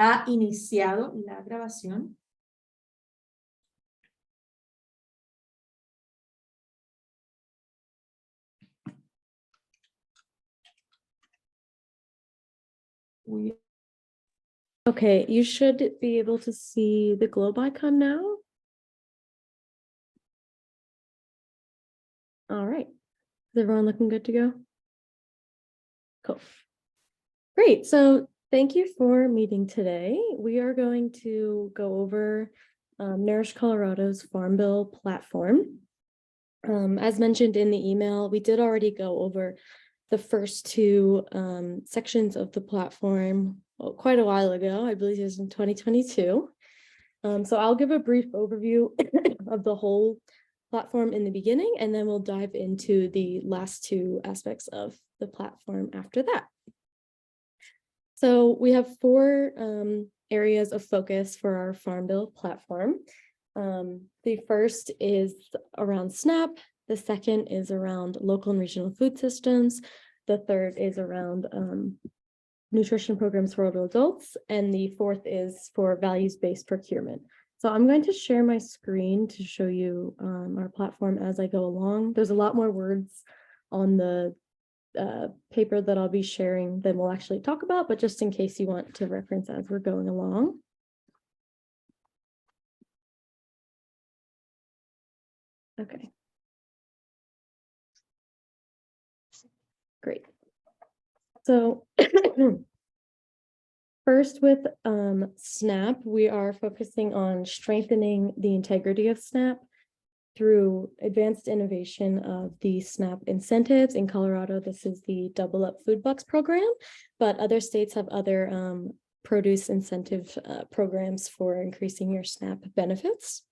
Ha iniciado la grabación. Okay, you should be able to see the globe icon now. All right. Is everyone looking good to go? Cool. Great. So thank you for meeting today. We are going to go over Nourish Colorado's Farm Bill platform. As mentioned in the email, we did already go over the first two sections of the platform quite a while ago. I believe it was in 2022. So I'll give a brief overview of the whole platform in the beginning, and then we'll dive into the last two aspects of the platform after that. So we have four areas of focus for our Farm Bill platform. The first is around SNAP. The second is around local and regional food systems. The third is around nutrition programs for older adults. And the fourth is for values-based procurement. So I'm going to share my screen to show you our platform as I go along. There's a lot more words on the paper that I'll be sharing than we'll actually talk about, but just in case you want to reference as we're going along. Okay. Great. So first with SNAP, we are focusing on strengthening the integrity of SNAP through advanced innovation of the SNAP incentives. In Colorado, this is the Double Up Food Bucks program, but other states have other produce incentive programs for increasing your SNAP benefits.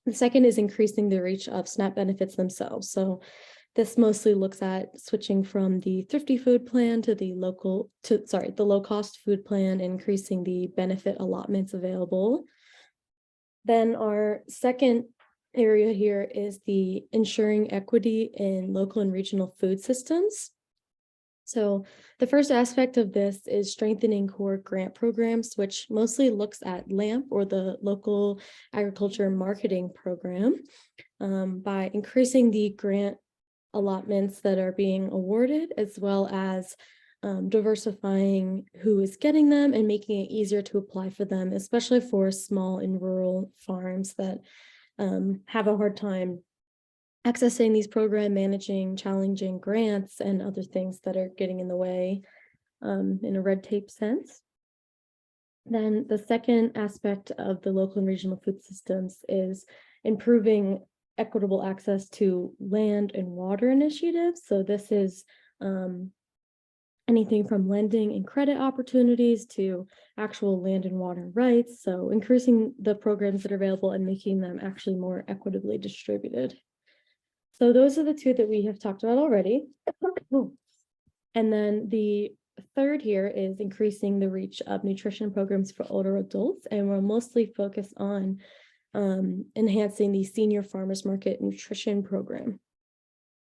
The second is increasing the reach of SNAP benefits themselves. So this mostly looks at switching from the thrifty food plan to the low cost food plan, increasing the benefit allotments available. Then our second area here is the ensuring equity in local and regional food systems. So the first aspect of this is strengthening core grant programs, which mostly looks at LAMP, or the Local Agriculture Marketing Program, by increasing the grant allotments that are being awarded, as well as diversifying who is getting them and making it easier to apply for them, especially for small and rural farms that have a hard time accessing these programs, managing challenging grants and other things that are getting in the way in a red tape sense. Then the second aspect of the local and regional food systems is improving equitable access to land and water initiatives. So this is anything from lending and credit opportunities to actual land and water rights. So increasing the programs that are available and making them actually more equitably distributed. So those are the two that we have talked about already. And then the third here is increasing the reach of nutrition programs for older adults. And we're mostly focused on enhancing the Senior Farmers Market Nutrition Program.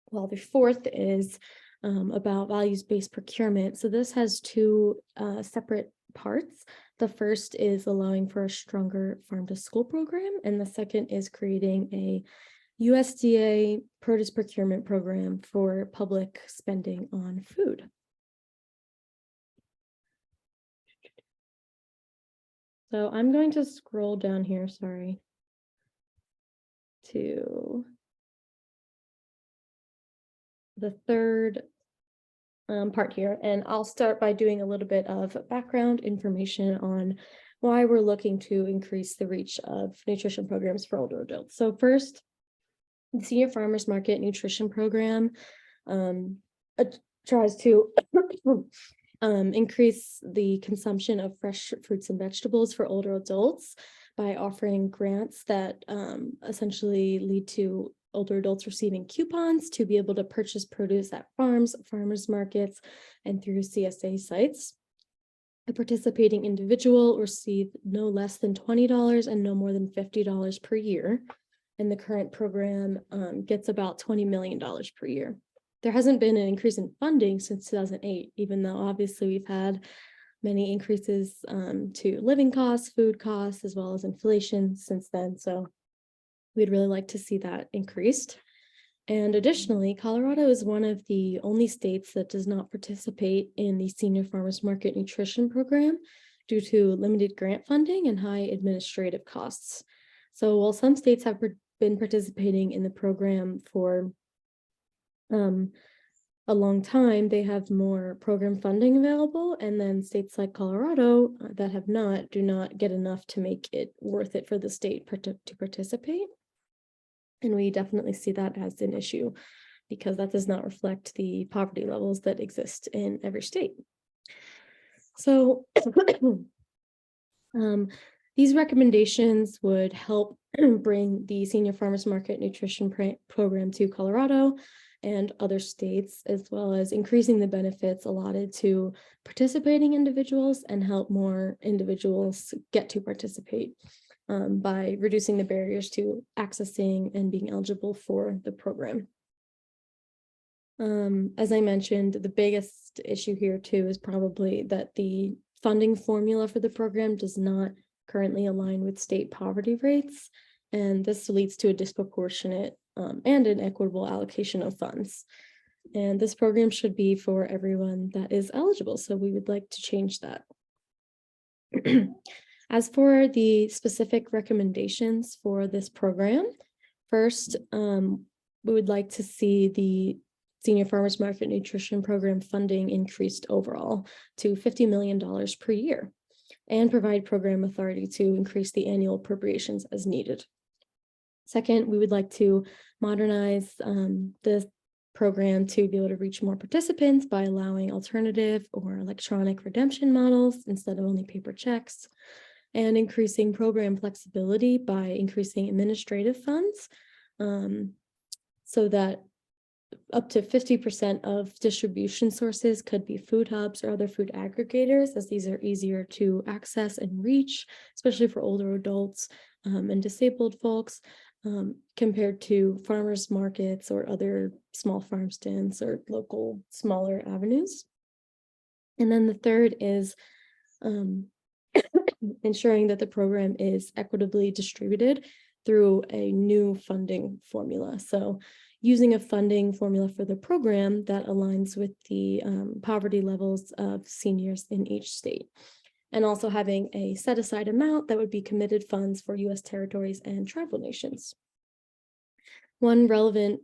While the fourth is about values-based procurement. So this has two separate parts. The first is allowing for a stronger farm-to-school program, and the second is creating a USDA produce procurement program for public spending on food. So I'm going to scroll down here, sorry, to the third part here, and I'll start by doing a little bit of background information on why we're looking to increase the reach of nutrition programs for older adults. So first, the Senior Farmers Market Nutrition Program tries to increase the consumption of fresh fruits and vegetables for older adults by offering grants that essentially lead to older adults receiving coupons to be able to purchase produce at farms, farmers markets, and through CSA sites. A participating individual will receive no less than $20 and no more than $50 per year. And the current program gets about $20 million per year. There hasn't been an increase in funding since 2008, even though obviously we've had many increases to living costs, food costs, as well as inflation since then. So we'd really like to see that increased. And additionally, Colorado is one of the only states that does not participate in the Senior Farmers Market Nutrition Program due to limited grant funding and high administrative costs. So while some states have been participating in the program for a long time, they have more program funding available, and then states like Colorado that have not do not get enough to make it worth it for the state to participate. And we definitely see that as an issue because that does not reflect the poverty levels that exist in every state. So these recommendations would help bring the Senior Farmers Market Nutrition Program to Colorado and other states, as well as increasing the benefits allotted to participating individuals and help more individuals get to participate by reducing the barriers to accessing and being eligible for the program. As I mentioned, the biggest issue here too is probably that the funding formula for the program does not currently align with state poverty rates, and this leads to a disproportionate and inequitable allocation of funds. And this program should be for everyone that is eligible, so we would like to change that. As for the specific recommendations for this program, first, we would like to see the Senior Farmers Market Nutrition Program funding increased overall to $50 million per year and provide program authority to increase the annual appropriations as needed. Second, we would like to modernize the program to be able to reach more participants by allowing alternative or electronic redemption models instead of only paper checks, and increasing program flexibility by increasing administrative funds so that up to 50% of distribution sources could be food hubs or other food aggregators, as these are easier to access and reach, especially for older adults and disabled folks, compared to farmers markets or other small farm stands or local smaller avenues. And then the third is ensuring that the program is equitably distributed through a new funding formula. So using a funding formula for the program that aligns with the poverty levels of seniors in each state, and also having a set aside amount that would be committed funds for U.S. territories and tribal nations. One relevant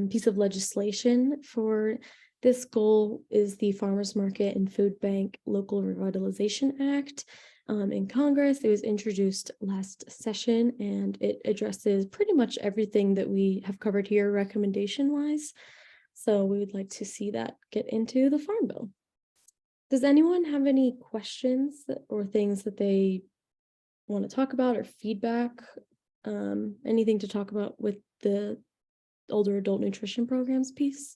piece of legislation for this goal is the Farmers Market and Food Bank Local Revitalization Act. In Congress, it was introduced last session, and it addresses pretty much everything that we have covered here recommendation-wise. So we would like to see that get into the Farm Bill. Does anyone have any questions or things that they want to talk about or feedback? Anything to talk about with the older adult nutrition programs piece?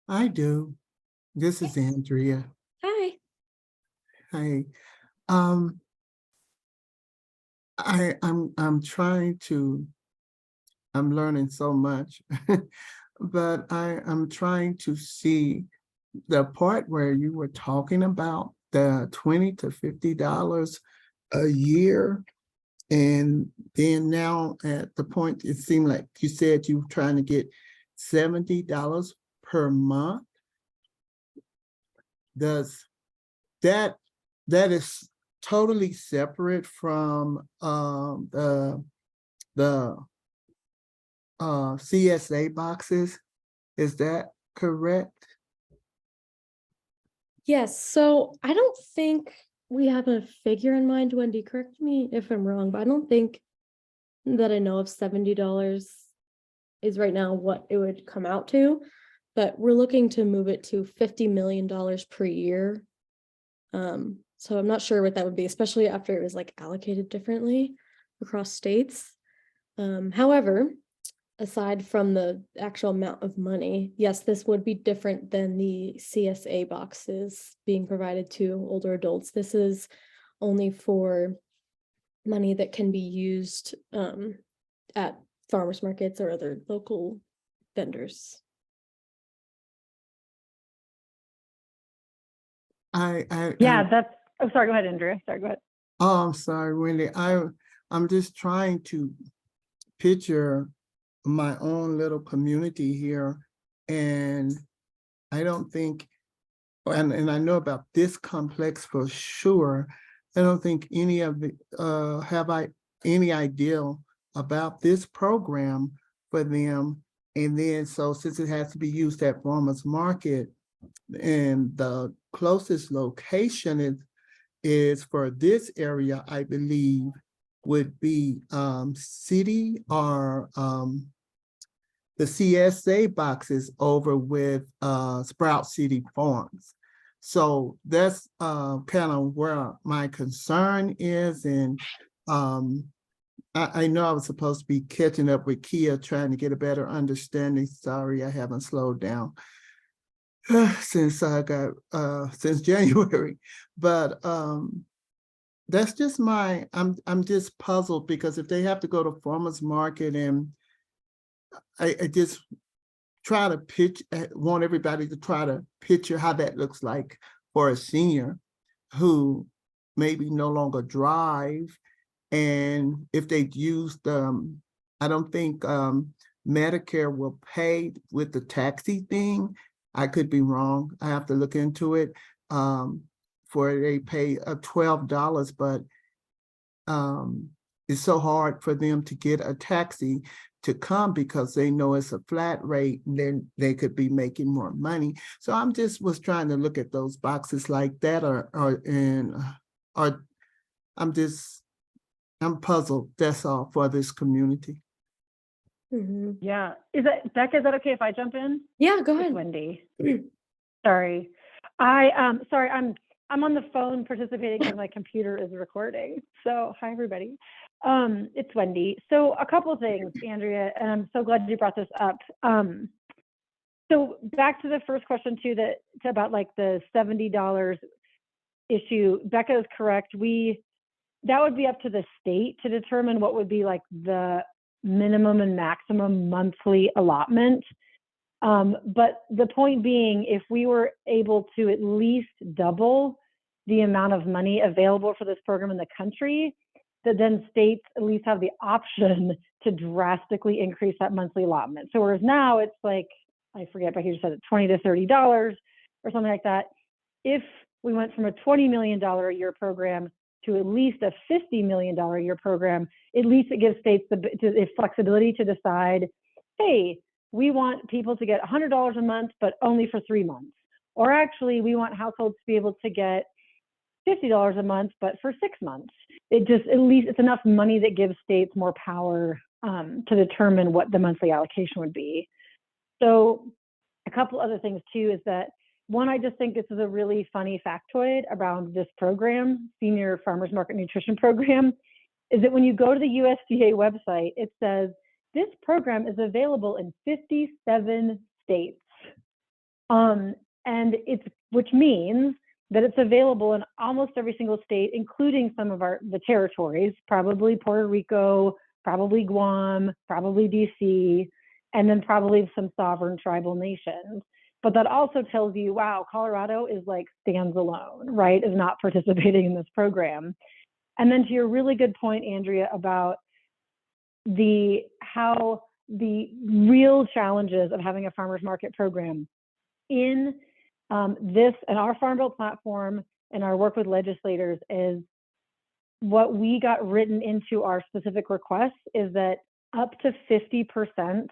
I do. This is Andrea. Hi. Hi. I'm trying to, I'm learning so much, but I'm trying to see the part where you were talking about the $20 to $50 a year. And then now at the point, it seemed like you said you were trying to get $70 per month. Does that is totally separate from the CSA boxes? Is that correct? Yes, so I don't think we have a figure in mind, Wendy, correct me if I'm wrong, but I don't think that I know of $70 is right now what it would come out to, but we're looking to move it to $50 million per year. So I'm not sure what that would be, especially after it was like allocated differently across states. However, aside from the actual amount of money, yes, this would be different than the CSA boxes being provided to older adults. This is only for money that can be used at farmers markets or other local vendors. Yeah, that's, oh, sorry, go ahead, Andrea. Sorry, go ahead. Oh, I'm sorry, Wendy. I'm just trying to picture my own little community here. And I don't think, and I know about this complex for sure. I don't think any of the, have I any idea about this program for them. And then, so since it has to be used at farmers market, and the closest location is for this area, I believe, would be city or the CSA boxes over with Sprout City Farms. So that's kind of where my concern is. And I know I was supposed to be catching up with Kia, trying to get a better understanding. Sorry, I haven't slowed down since I got since January. But that's just I'm just puzzled, because if they have to go to farmers market, and I just try to want everybody to try to picture how that looks like for a senior who maybe no longer drive. And if they used, I don't think Medicare will pay with the taxi thing. I could be wrong. I have to look into it. For they pay $12, but it's so hard for them to get a taxi to come because they know it's a flat rate, and then they could be making more money. So I'm just was trying to look at those boxes like that, or I'm puzzled. That's all for this community. Mhm. Yeah. Is that, Becca, is that okay if I jump in? Yeah, go It's ahead. Wendy. Sorry. Sorry, I'm on the phone participating because my computer is recording. So hi, everybody. It's Wendy. So a couple of things, Andrea, and I'm so glad you brought this up. So back to the first question too, about like the $70 issue. Becca is correct. That would be up to the state to determine what would be like the minimum and maximum monthly allotment. But the point being, if we were able to at least double the amount of money available for this program in the country, that then states at least have the option to drastically increase that monthly allotment. So whereas now it's like, I forget, but you said it, $20 to $30 or something like that. If we went from a $20 million a year program to at least a $50 million a year program, at least it gives states the flexibility to decide, hey, we want people to get $100 a month, but only for 3 months. Or actually, we want households to be able to get $50 a month, but for 6 months. It just, at least it's enough money that gives states more power to determine what the monthly allocation would be. So a couple other things too is that, one, I just think this is a really funny factoid around this program, Senior Farmers Market Nutrition Program, is that when you go to the USDA website, it says, this program is available in 57 states. Which means that it's available in almost every single state, including some of the territories, probably Puerto Rico, probably Guam, probably DC, and then probably some sovereign tribal nations. But that also tells you, wow, Colorado is like stands alone, right? Is not participating in this program. And then to your really good point, Andrea, about how the real challenges of having a farmers market program in this and our Farm Bill platform and our work with legislators is what we got written into our specific requests is that up to 50%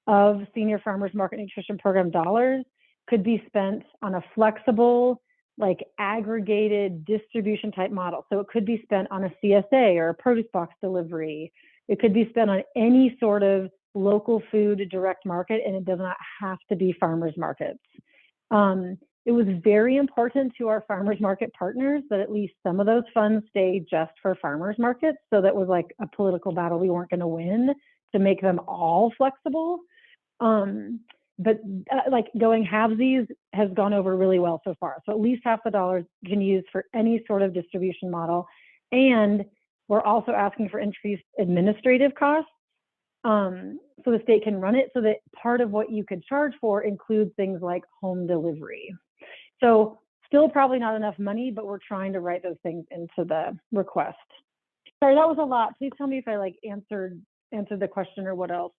of Senior Farmers Market Nutrition Program dollars could be spent on a flexible, like aggregated distribution type model. So it could be spent on a CSA or a produce box delivery. It could be spent on any sort of local food direct market, and it does not have to be farmers markets. It was very important to our farmers market partners that at least some of those funds stay just for farmers markets. So that was like a political battle we weren't going to win to make them all flexible. But like going halvesies has gone over really well so far. So at least half the dollars can use for any sort of distribution model. And we're also asking for increased administrative costs. So the state can run it so that part of what you could charge for includes things like home delivery. So Still probably not enough money, but we're trying to write those things into the request. Sorry, that was a lot. Please tell me if I like answered the question or what else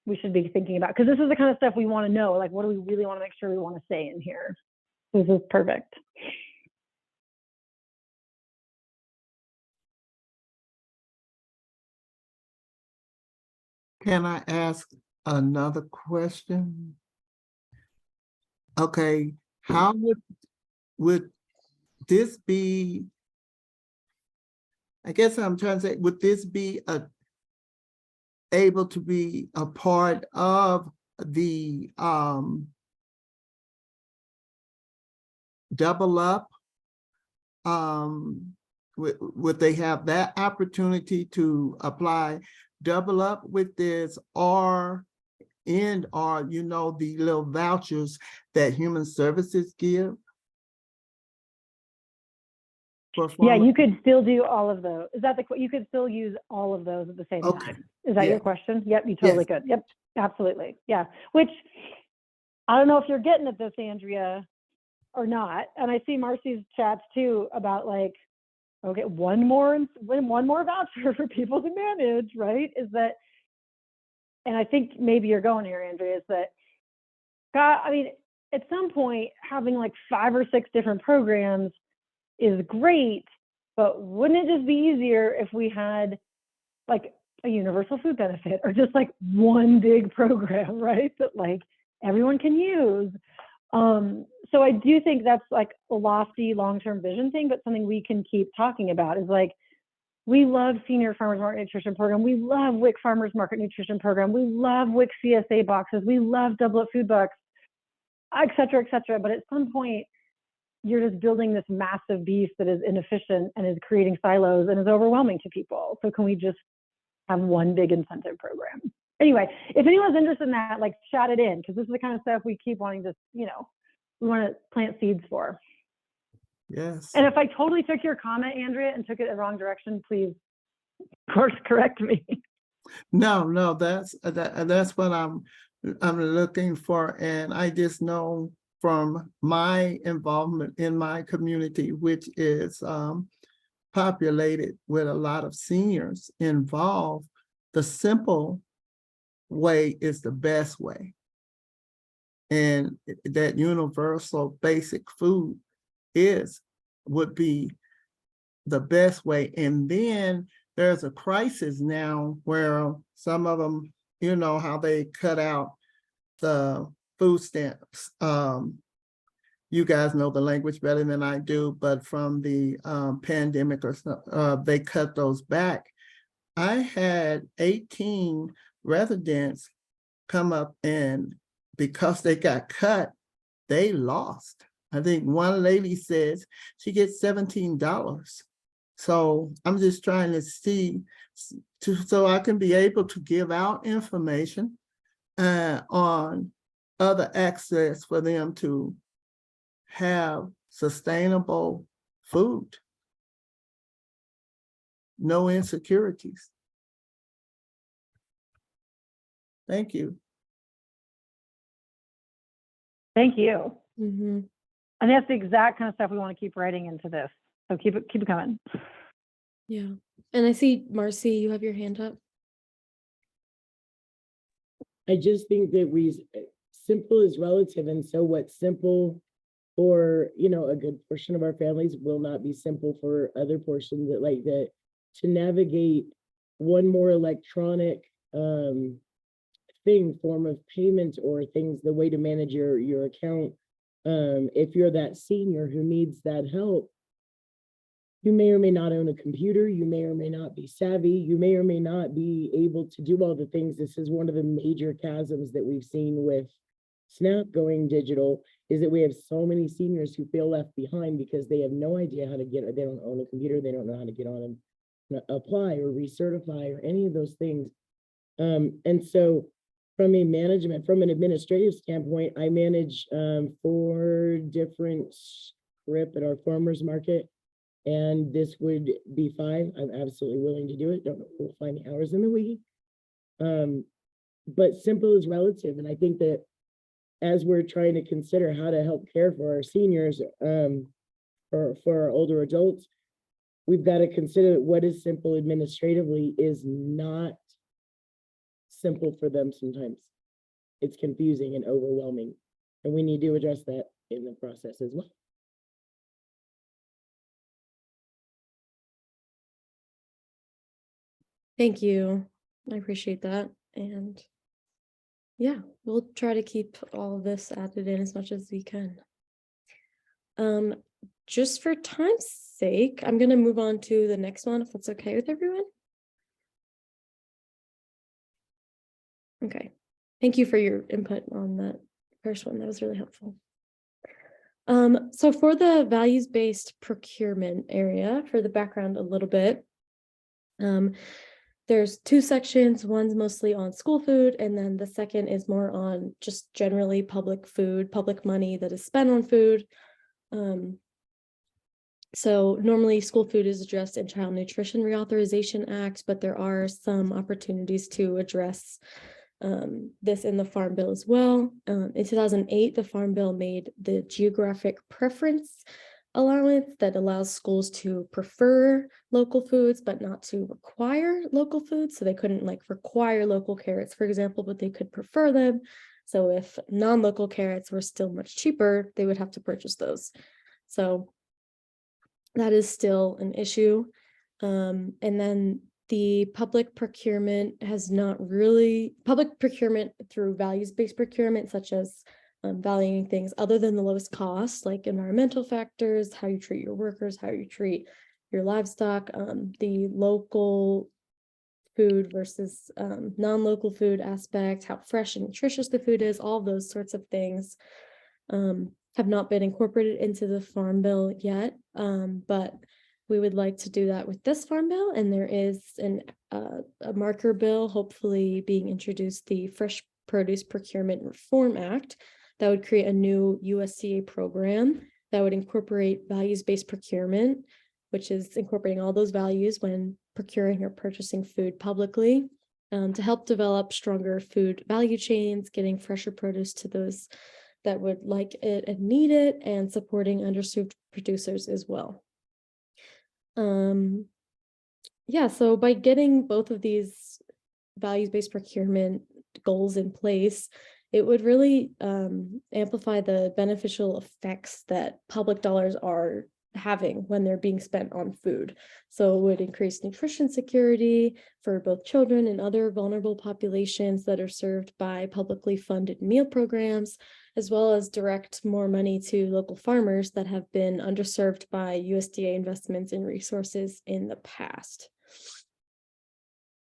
we should be thinking about. Because this is the kind of stuff we want to know. Like, what do we really want to make sure we want to say in here? This is perfect. Can I ask another question? Okay, how would this be? I guess I'm trying to say, would this be able to be a part of the double up? Would they have that opportunity to apply double up with this, or the little vouchers that Human Services give? Yeah, you could still do all of those. Is that you could still use all of those at the same time? Is that your question? Yep, you totally could. Yep, absolutely. Yeah, which I don't know if you're getting at this, Andrea, or not. And I see Marcy's chats too about like, okay, one more voucher for people to manage, right? Is that, and I think maybe you're going here, Andrea, is that, God, I mean, at some point having like 5 or 6 different programs is great, but wouldn't it just be easier if we had like a universal food benefit or just like one big program, right? That like everyone can use. So I do think that's like a lofty long-term vision thing, but something we can keep talking about is like, we love Senior Farmers Market Nutrition Program. We love WIC Farmers Market Nutrition Program. We love WIC CSA boxes. We love Double Up Food Bucks, et cetera, et cetera. But at some point, you're just building this massive beast that is inefficient and is creating silos and is overwhelming to people. So can we just have one big incentive program? Anyway, if anyone's interested in that, like chat it in, because this is the kind of stuff we keep wanting to, we want to plant seeds for. Yes. And if I totally took your comment, Andrea, and took it in the wrong direction, please, of course, correct me. No, that's what I'm looking for. And I just know from my involvement in my community, which is populated with a lot of seniors involved, the simple way is the best way. And that universal basic food would be the best way. And then there's a crisis now where some of them, how they cut out the food stamps. You guys know the language better than I do, but from the pandemic they cut those back. I had 18 residents come up, and because they got cut, they lost. I think one lady says she gets $17. So I'm just trying to see, so I can be able to give out information on other access for them to have sustainable food. No insecurities. Thank you. Thank you. Mm-hmm. And that's the exact kind of stuff we want to keep writing into this. So keep it coming. Yeah. And I see, Marcy, you have your hand up. I just think that simple is relative. And so what's simple for, a good portion of our families will not be simple for other portions that like that. To navigate one more electronic form of payment or things, the way to manage your account. If you're that senior who needs that help, you may or may not own a computer, you may or may not be savvy, you may or may not be able to do all the things. This is one of the major chasms that we've seen with SNAP going digital, is that we have so many seniors who feel left behind because they have no idea how to they don't own a computer, they don't know how to get on and apply or recertify or any of those things. And so from an administrative standpoint, I manage 4 different script at our farmers market, and this would be 5. I'm absolutely willing to do it. Don't know if we'll find the hours in the week. But simple is relative, and I think that as we're trying to consider how to help care for our seniors, for our older adults, we've got to consider that what is simple administratively is not simple for them sometimes. It's confusing and overwhelming, and we need to address that in the process as well. Thank you. I appreciate that. And yeah, we'll try to keep all of this added in as much as we can. Just for time's sake, I'm going to move on to the next one, if that's okay with everyone. Okay. Thank you for your input on that first one. That was really helpful. So for the values-based procurement area, for the background a little bit, there's two sections. One's mostly on school food, and then the second is more on just generally public food, public money that is spent on food. So normally school food is addressed in Child Nutrition Reauthorization Act, but there are some opportunities to address this in the Farm Bill as well. In 2008, the Farm Bill made the geographic preference allowance that allows schools to prefer local foods, but not to require local foods. So they couldn't like require local carrots, for example, but they could prefer them. So if non-local carrots were still much cheaper, they would have to purchase those. So that is still an issue. And then the public procurement has not really, public procurement through values-based procurement, such as valuing things other than the lowest cost, like environmental factors, how you treat your workers, how you treat your livestock, the local food versus non-local food aspect, how fresh and nutritious the food is, all those sorts of things have not been incorporated into the Farm Bill yet, but we would like to do that with this Farm Bill, and there is a marker bill hopefully being introduced, the Fresh Produce Procurement Reform Act, that would create a new USDA program that would incorporate values-based procurement, which is incorporating all those values when procuring or purchasing food publicly, to help develop stronger food value chains, getting fresher produce to those that would like it and need it, and supporting underserved producers as well. Yeah, so by getting both of these values-based procurement goals in place, it would really amplify the beneficial effects that public dollars are having when they're being spent on food. So it would increase nutrition security for both children and other vulnerable populations that are served by publicly funded meal programs, as well as direct more money to local farmers that have been underserved by USDA investments and resources in the past.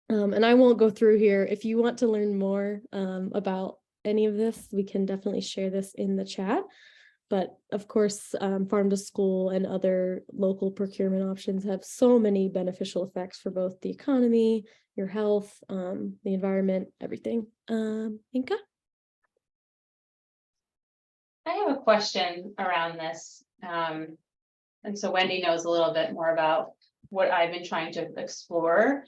And I won't go through here. If you want to learn more about any of this, we can definitely share this in the chat. But of course, farm to school and other local procurement options have so many beneficial effects for both the economy, your health, the environment, everything. Inka? I have a question around this. And so Wendy knows a little bit more about what I've been trying to explore.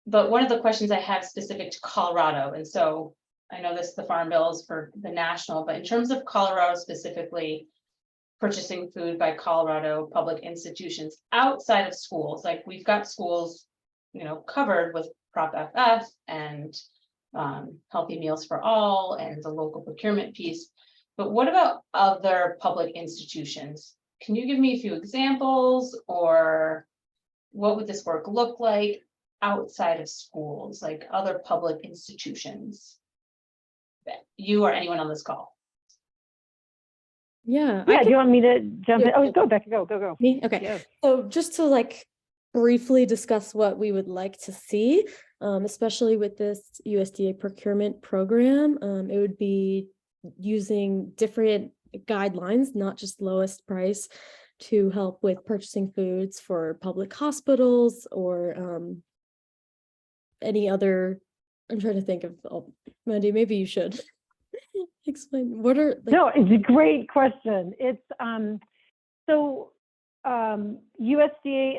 But one of the questions I have specific to Colorado, and so I know this, the Farm Bill is for the national, but in terms of Colorado specifically, purchasing food by Colorado public institutions outside of schools, like we've got schools, you know, covered with Prop FF and Healthy Meals for All and the local procurement piece. But what about other public institutions? Can you give me a few examples, or what would this work look like outside of schools, like other public institutions? You or anyone on this call? Yeah. Yeah, do you want me to jump in? Yeah. Oh, go, Becca, go. Me? Okay. Yeah. So just to like briefly discuss what we would like to see, especially with this USDA procurement program, it would be using different guidelines, not just lowest price, to help with purchasing foods for public hospitals or any other. I'm trying to think of, Mandy, maybe you should explain what are like, No, it's a great question. It's USDA,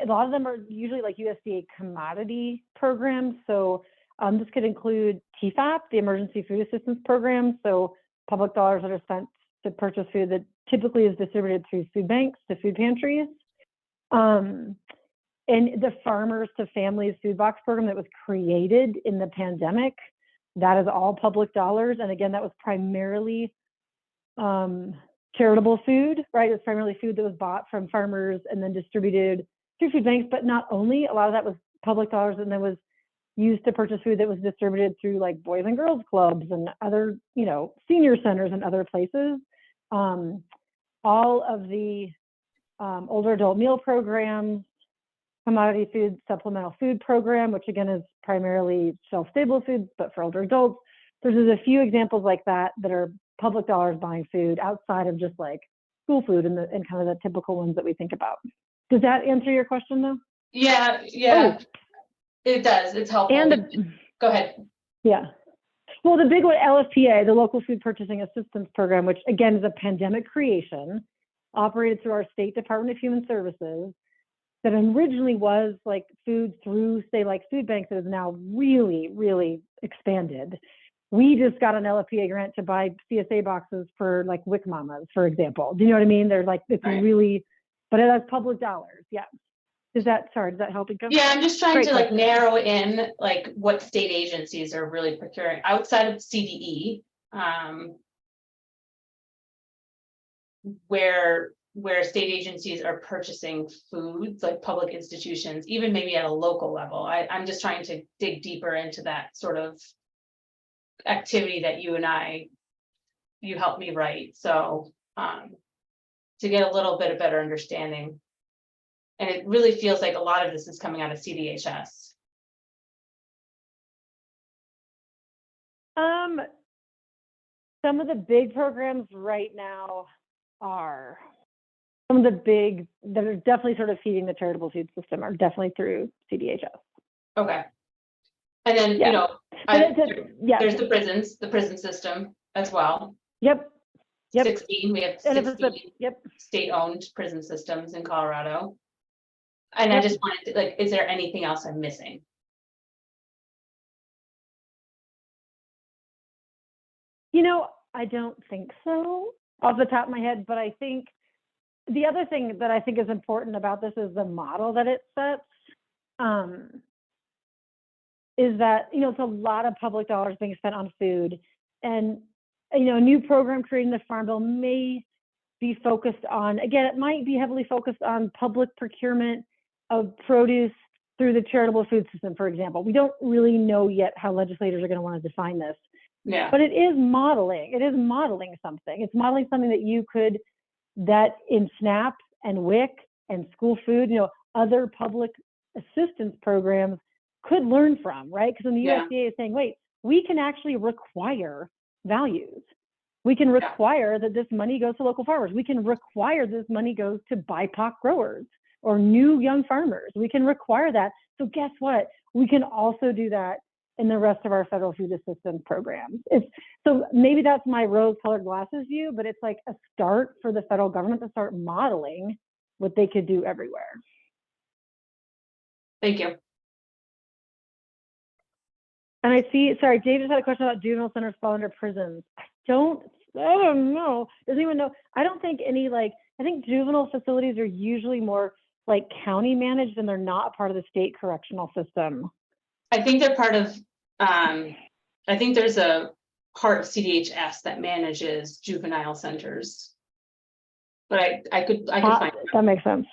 a lot of them are usually like USDA commodity programs. So this could include TFAP, the Emergency Food Assistance Program. So public dollars that are spent to purchase food that typically is distributed through food banks to food pantries. And the Farmers to Families Food Box program that was created in the pandemic, that is all public dollars. And again, that was primarily charitable food, right? It was primarily food that was bought from farmers and then distributed through food banks. But not only, a lot of that was public dollars and then was used to purchase food that was distributed through like Boys and Girls Clubs and other, you know, senior centers and other places. All of the older adult meal programs, commodity food supplemental food program, which again is primarily shelf-stable foods, but for older adults. There's a few examples like that that are public dollars buying food outside of just like school food and kind of the typical ones that we think about. Does that answer your question though? Yeah, it does. It's helpful. And Go ahead. yeah. Well, the big one, LFPA, the Local Food Purchasing Assistance Program, which again is a pandemic creation, operated through our State Department of Human Services, that originally was like food through, say, like food banks, that is now really, really expanded. We just got an LFPA grant to buy CSA boxes for like WIC mamas, for example. Do you know what I mean? They're like, it's Right. really, but it has public dollars. Yeah. Does that help? Yeah, I'm just trying Great to like question. narrow in like what state agencies are really procuring outside of CDE. Where state agencies are purchasing foods, like public institutions, even maybe at a local level. I'm just trying to dig deeper into that sort of activity that you helped me write. So to get a little bit of better understanding. And it really feels like a lot of this is coming out of CDHS. Some of the big programs right now are some of the big that are definitely sort of feeding the charitable food system are definitely through CDHS. Okay. And then, Yeah. you know, But yeah. there's the prison system as well. Yep. 16, we have And if it's 16 yep. state-owned prison systems in Colorado. And I Yep. just wanted to, like, is there anything else I'm missing? You know, I don't think so off the top of my head, but I think the other thing that I think is important about this is the model that it sets. Is that, you know, it's a lot of public dollars being spent on food, and, you know, a new program created in the Farm Bill may be focused on, again, it might be heavily focused on public procurement of produce through the charitable food system, for example. We don't really know yet how legislators are going to want to define this. Yeah. But it is modeling something. It's modeling something that you could, that in SNAP and WIC and school food, you know, other public assistance programs could learn from, right? Because when the Yeah. USDA is saying, wait, we can actually require values. We can require that this money goes to local farmers. We can require this money goes to BIPOC growers or new young farmers. We can require that. So guess what? We can also do that in the rest of our federal food assistance programs. So maybe that's my rose-colored glasses view, but it's like a start for the federal government to start modeling what they could do everywhere. Thank you. And I see, sorry, Dave just had a question about juvenile centers fall under prisons. I don't know. Doesn't even know. I don't think any, like, I think juvenile facilities are usually more like county managed and they're not a part of the state correctional system. I think they're part of, I think there's a part of CDHS that manages juvenile centers. But I could find, That makes sense.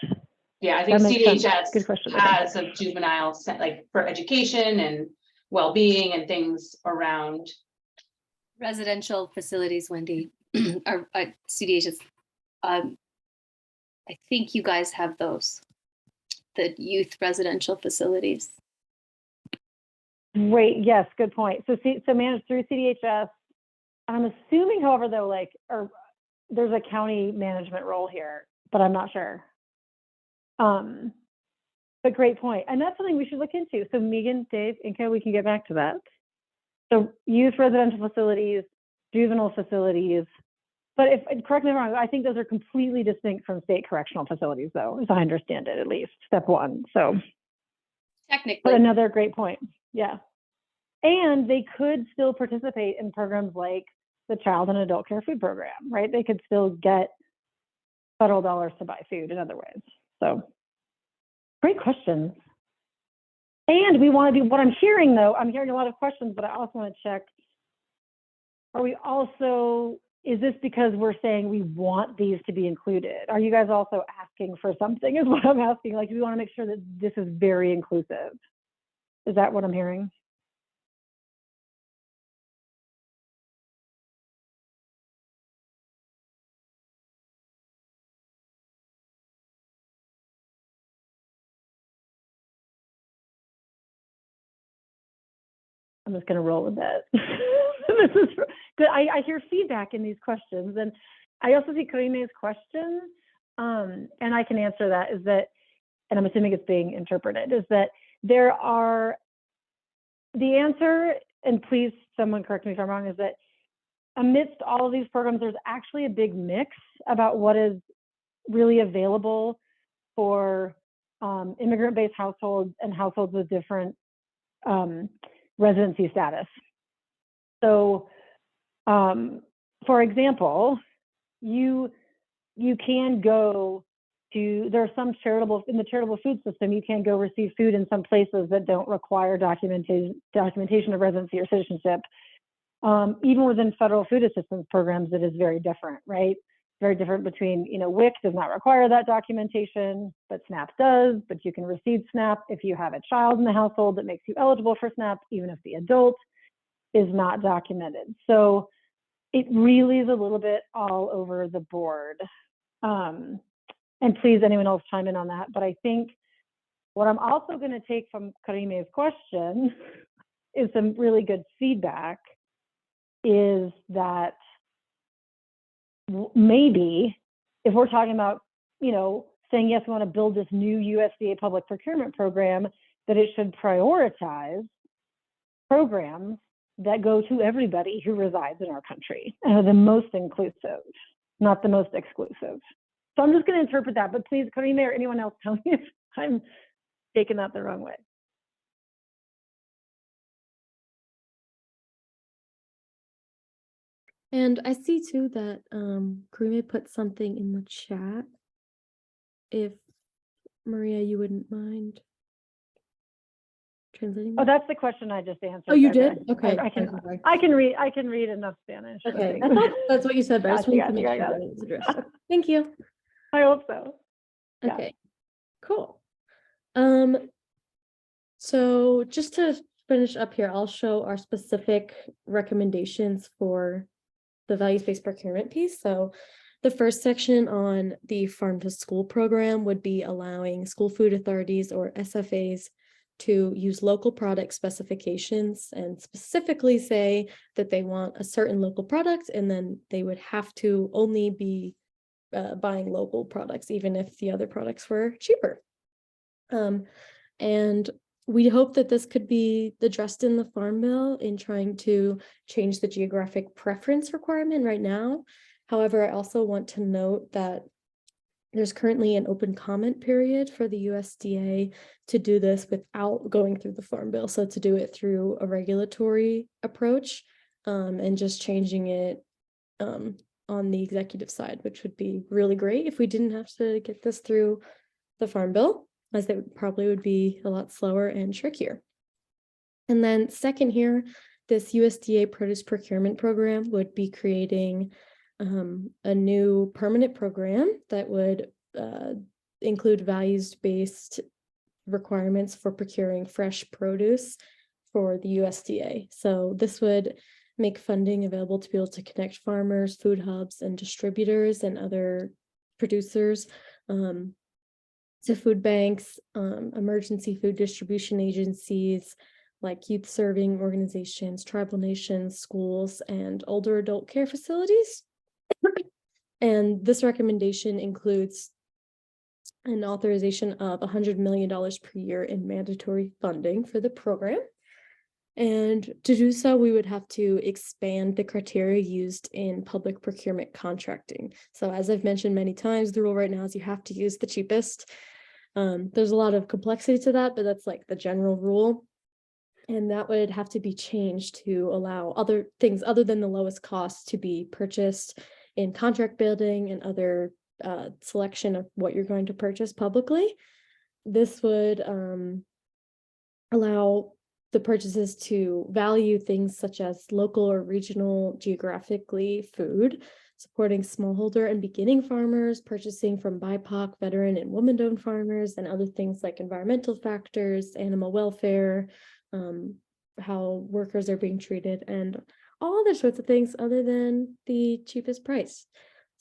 yeah, I think that makes sense. CDHS Good question. has a juvenile, like for education and well-being and things around. Residential facilities, Wendy, are CDHS. I think you guys have those, the youth residential facilities. Great. Yes, good point. So managed through CDHS. I'm assuming, however, though, like, or there's a county management role here, but I'm not sure. But great point. And that's something we should look into. So Megan, Dave, Inka, we can get back to that. So youth residential facilities, juvenile facilities. But correct me if I'm wrong, I think those are completely distinct from state correctional facilities, though, as I understand it, at least, step one. So Technically. but another great point. Yeah. And they could still participate in programs like the child and adult care food program, right? They could still get federal dollars to buy food in other ways. So great questions. And we want to do, what I'm hearing though, I'm hearing a lot of questions, but I also want to check, are we also, is this because we're saying we want these to be included? Are you guys also asking for something is what I'm asking? Like, do we want to make sure that this is very inclusive? Is that what I'm hearing? I'm just going to roll with that. This is good. I hear feedback in these questions, and I also see Karime's question, and I can answer that, is that, and I'm assuming it's being interpreted, is that there are, the answer, and please someone correct me if I'm wrong, is that amidst all of these programs, there's actually a big mix about what is really available for immigrant-based households and households with different residency status. So, for example, you can go to, there are some charitable, in the charitable food system, you can go receive food in some places that don't require documentation of residency or citizenship. Even within federal food assistance programs, it is very different, right? Very different between, you know, WIC does not require that documentation, but SNAP does, but you can receive SNAP if you have a child in the household that makes you eligible for SNAP, even if the adult is not documented. So it really is a little bit all over the board. And please, anyone else chime in on that. But I think what I'm also going to take from Karime's question is some really good feedback, is that maybe if we're talking about, you know, saying, yes, we want to build this new USDA public procurement program, that it should prioritize programs that go to everybody who resides in our country and are the most inclusive, not the most exclusive. So I'm just going to interpret that, but please, Karime or anyone else, tell me if I'm taking that the wrong way. And I see too that Karime put something in the chat. If Maria, you wouldn't mind translating Oh, that? that's the question I just answered. Oh, you Okay. did? Okay. I sorry. can read enough Spanish. I Okay, think. I thought that's what you said, but I just Gotcha, wanted to make gotcha, sure gotcha. that it was addressed. Thank you. I hope so. Yeah. Okay, cool. So just to finish up here, I'll show our specific recommendations for the values-based procurement piece. So the first section on the farm to school program would be allowing school food authorities or SFAs to use local product specifications and specifically say that they want a certain local product, and then they would have to only be buying local products, even if the other products were cheaper. And we hope that this could be addressed in the Farm Bill in trying to change the geographic preference requirement right now. However, I also want to note that there's currently an open comment period for the USDA to do this without going through the Farm Bill. So to do it through a regulatory approach and just changing it on the executive side, which would be really great if we didn't have to get this through the Farm Bill, as it probably would be a lot slower and trickier. And then second here, this USDA produce procurement program would be creating a new permanent program that would include values-based requirements for procuring fresh produce for the USDA. So this would make funding available to be able to connect farmers, food hubs, and distributors and other producers to food banks, emergency food distribution agencies, like youth serving organizations, tribal nations, schools, and older adult care facilities. And this recommendation includes an authorization of $100 million per year in mandatory funding for the program. And to do so, we would have to expand the criteria used in public procurement contracting. So as I've mentioned many times, the rule right now is you have to use the cheapest. There's a lot of complexity to that, but that's like the general rule. And that would have to be changed to allow other things other than the lowest cost to be purchased in contract building and other selection of what you're going to purchase publicly. This would allow the purchases to value things such as local or regional geographically food, supporting smallholder and beginning farmers, purchasing from BIPOC, veteran, and woman-owned farmers, and other things like environmental factors, animal welfare, how workers are being treated, and all other sorts of things other than the cheapest price.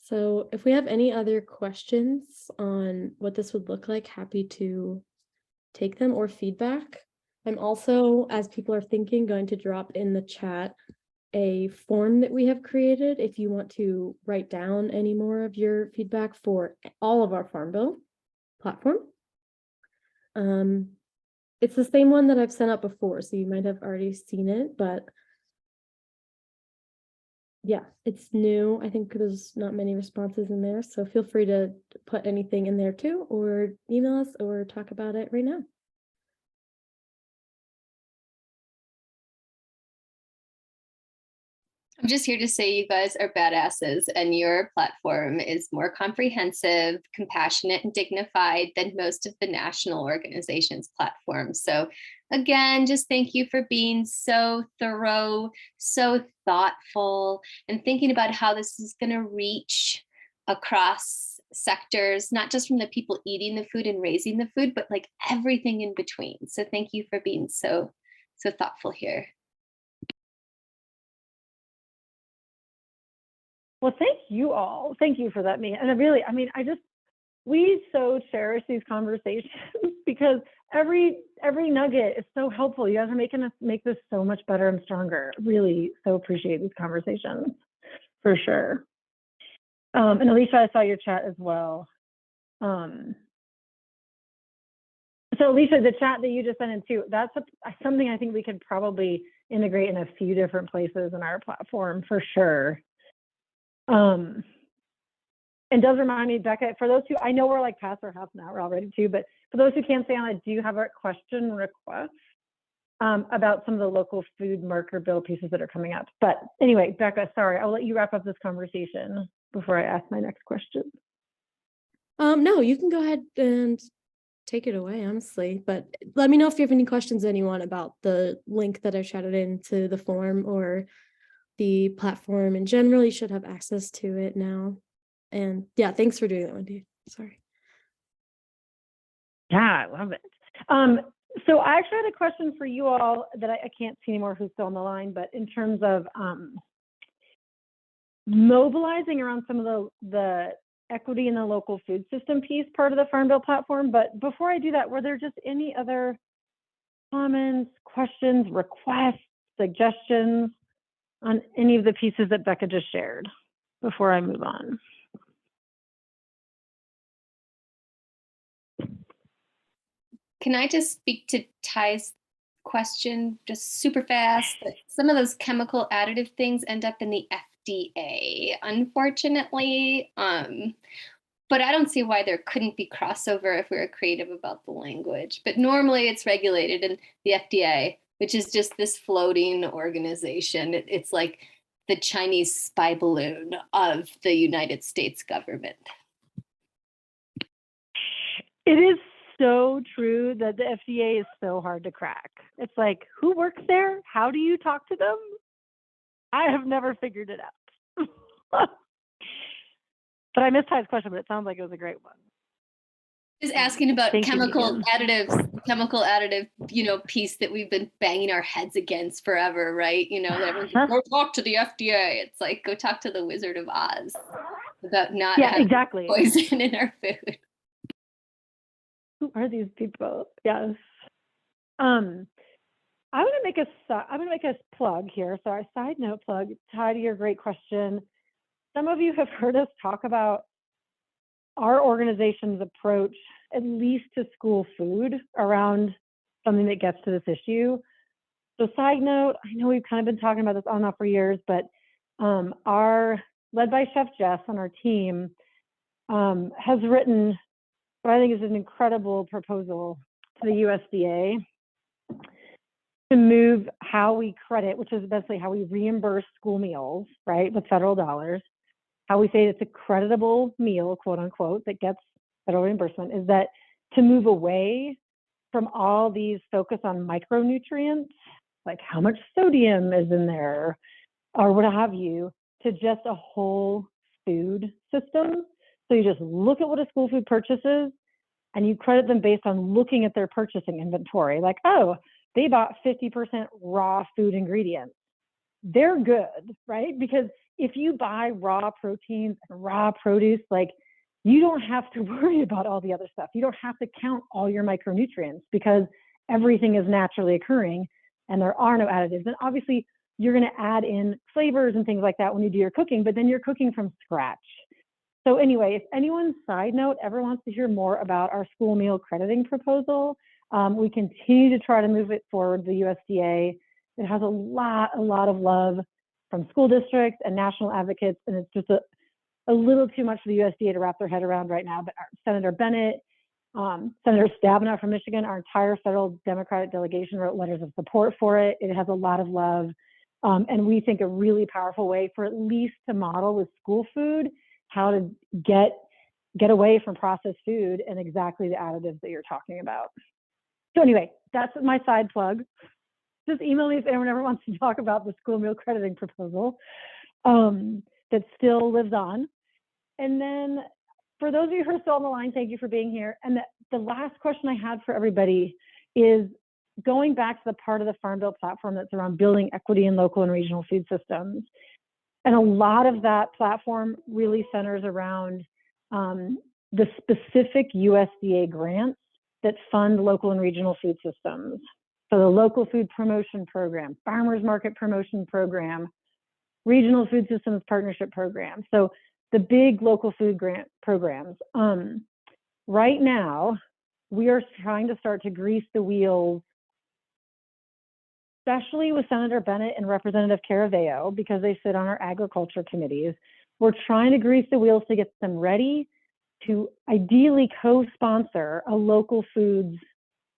So if we have any other questions on what this would look like, happy to take them, or feedback. I'm also, as people are thinking, going to drop in the chat a form that we have created if you want to write down any more of your feedback for all of our Farm Bill platform. It's the same one that I've sent out before, so you might have already seen it, but yeah, it's new. I think there's not many responses in there, so feel free to put anything in there too, or email us or talk about it right now. I'm just here to say you guys are badasses, and your platform is more comprehensive, compassionate, and dignified than most of the national organizations' platforms. So again, just thank you for being so thorough, so thoughtful, and thinking about how this is going to reach across sectors, not just from the people eating the food and raising the food, but like everything in between. So thank you for being so thoughtful here. Well, thank you all. Thank you for that, Mia. And we so cherish these conversations because every nugget is so helpful. You guys are making us make this so much better and stronger. Really so appreciate these conversations for sure. And Alicia, I saw your chat as well. So Alicia, the chat that you just sent in too, that's something I think we could probably integrate in a few different places in our platform for sure. And does remind me, Becca, for those who, I know we're like past our half an hour already too, but for those who can't stay on, I do have a question request about some of the local food marker bill pieces that are coming up. But anyway, Becca, sorry, I'll let you wrap up this conversation before I ask my next question. No, you can go ahead and take it away, honestly, but let me know if you have any questions, anyone, about the link that I chatted into the form or the platform in general. You should have access to it now. And yeah, thanks for doing that, Wendy. Sorry. Yeah, I love it. So I actually had a question for you all that I can't see anymore who's still on the line, but in terms of mobilizing around some of the equity in the local food system piece, part of the Farm Bill platform. But before I do that, were there just any other comments, questions, requests, suggestions on any of the pieces that Becca just shared before I move on? Can I just speak to Ty's question just super fast? Some of those chemical additive things end up in the FDA, unfortunately. But I don't see why there couldn't be crossover if we were creative about the language. But normally it's regulated in the FDA, which is just this floating organization. It's like the Chinese spy balloon of the United States government. It is so true that the FDA is so hard to crack. It's like, who works there? How do you talk to them? I have never figured it out. But I missed Ty's question, but it sounds like it was a great one. Just asking about Thank you, chemical Megan. additive, piece that we've been banging our heads against forever, right? That everyone's like, go talk to the FDA. It's like, go talk to the Wizard of Oz about not having exactly. poison in our food. Who are these people? Yes. I'm gonna make a plug here. So our side note plug, Ty, to your great question. Some of you have heard us talk about our organization's approach, at least to school food, around something that gets to this issue. So side note, I know we've kind of been talking about this on and off for years, but led by Chef Jess on our team, has written what I think is an incredible proposal to the USDA to move how we credit, which is basically how we reimburse school meals, right, with federal dollars, how we say it's a creditable meal, quote unquote, that gets federal reimbursement, is that to move away from all these focus on micronutrients, like how much sodium is in there or what have you, to just a whole food system. So you just look at what a school food purchases and you credit them based on looking at their purchasing inventory. Like, oh, they bought 50% raw food ingredients. They're good, right? Because if you buy raw proteins and raw produce, like you don't have to worry about all the other stuff. You don't have to count all your micronutrients because everything is naturally occurring and there are no additives. And obviously you're going to add in flavors and things like that when you do your cooking, but then you're cooking from scratch. So anyway, if anyone, side note, ever wants to hear more about our school meal crediting proposal, we continue to try to move it forward, the USDA. It has a lot of love from school districts and national advocates, and it's just a little too much for the USDA to wrap their head around right now. But Senator Bennett, Senator Stabenow from Michigan, our entire federal Democratic delegation wrote letters of support for it. It has a lot of love. And we think a really powerful way for at least to model with school food how to get away from processed food and exactly the additives that you're talking about. So anyway, that's my side plug. Just email me if anyone ever wants to talk about the school meal crediting proposal that still lives on. And then for those of you who are still on the line, thank you for being here. And the last question I had for everybody is going back to the part of the Farm Bill platform that's around building equity in local and regional food systems. And a lot of that platform really centers around the specific USDA grants that fund local and regional food systems. So the local food promotion program, farmers market promotion program, regional food systems partnership program. So the big local food grant programs. Right now, we are trying to start to grease the wheels, especially with Senator Bennett and Representative Caraveo, because they sit on our agriculture committees. We're trying to grease the wheels to get them ready to ideally co-sponsor a local foods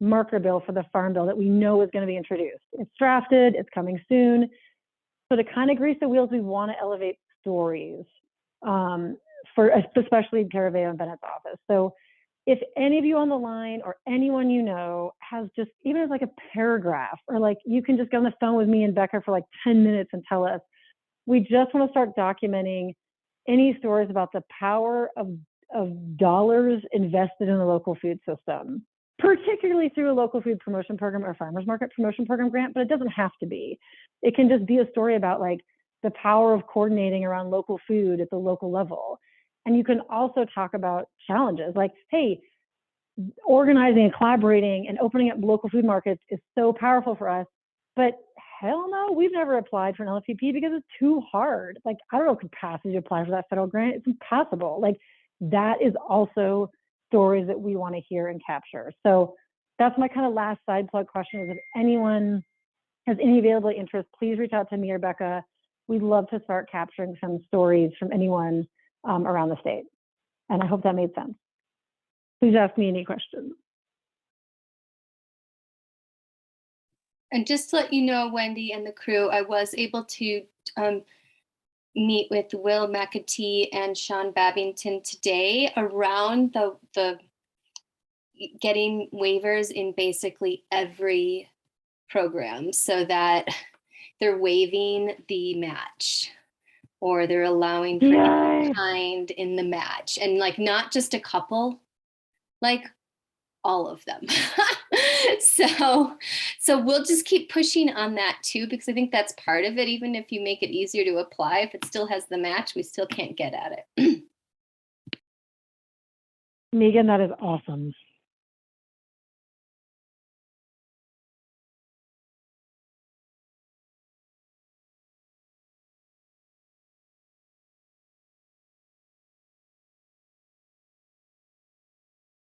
marker bill for the Farm Bill that we know is going to be introduced. It's drafted, it's coming soon. So to kind of grease the wheels, we want to elevate stories for especially Caraveo and Bennett's office. So if any of you on the line or anyone you know has just, even as like a paragraph, or like you can just get on the phone with me and Becca for like 10 minutes and tell us, we just want to start documenting any stories about the power of dollars invested in the local food system, particularly through a local food promotion program or farmers market promotion program grant, but it doesn't have to be. It can just be a story about like the power of coordinating around local food at the local level. And you can also talk about challenges like, hey, organizing and collaborating and opening up local food markets is so powerful for us, but hell no, we've never applied for an LFPP because it's too hard. Like, I don't know capacity to apply for that federal grant. It's impossible. Like, that is also stories that we want to hear and capture. So that's my kind of last side plug question is if anyone has any available interest, please reach out to me or Becca. We'd love to start capturing some stories from anyone around the state. And I hope that made sense. Please ask me any questions. And just to let you know, Wendy and the crew, I was able to meet with Will McAtee and Sean Babington today around the getting waivers in basically every program so that they're waiving the match or they're allowing for any kind in the match, and like not just a couple, like all of them. So we'll just keep pushing on that too, because I think that's part of it. Even if you make it easier to apply, if it still has the match, we still can't get at it. Megan, that is awesome.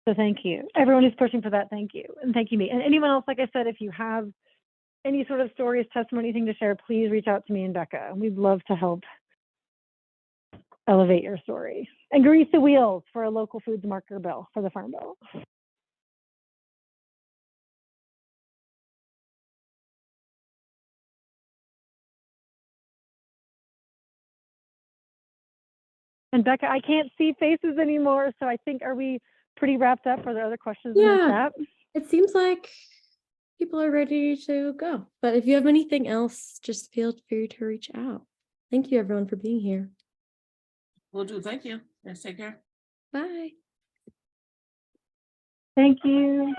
So thank you. Everyone who's pushing for that, thank you. And thank you, me. And anyone else, like I said, if you have any sort of stories, testimony, anything to share, please reach out to me and Becca. And we'd love to help elevate your story and grease the wheels for a local foods marker bill for the Farm Bill. And Becca, I can't see faces anymore, so I think, are we pretty wrapped up? Are there other questions in the Yeah. chat? It seems like people are ready to go, but if you have anything else, just feel free to reach out. Thank you everyone for being here. Will do. Thank you. Let's take care. Bye. Thank you.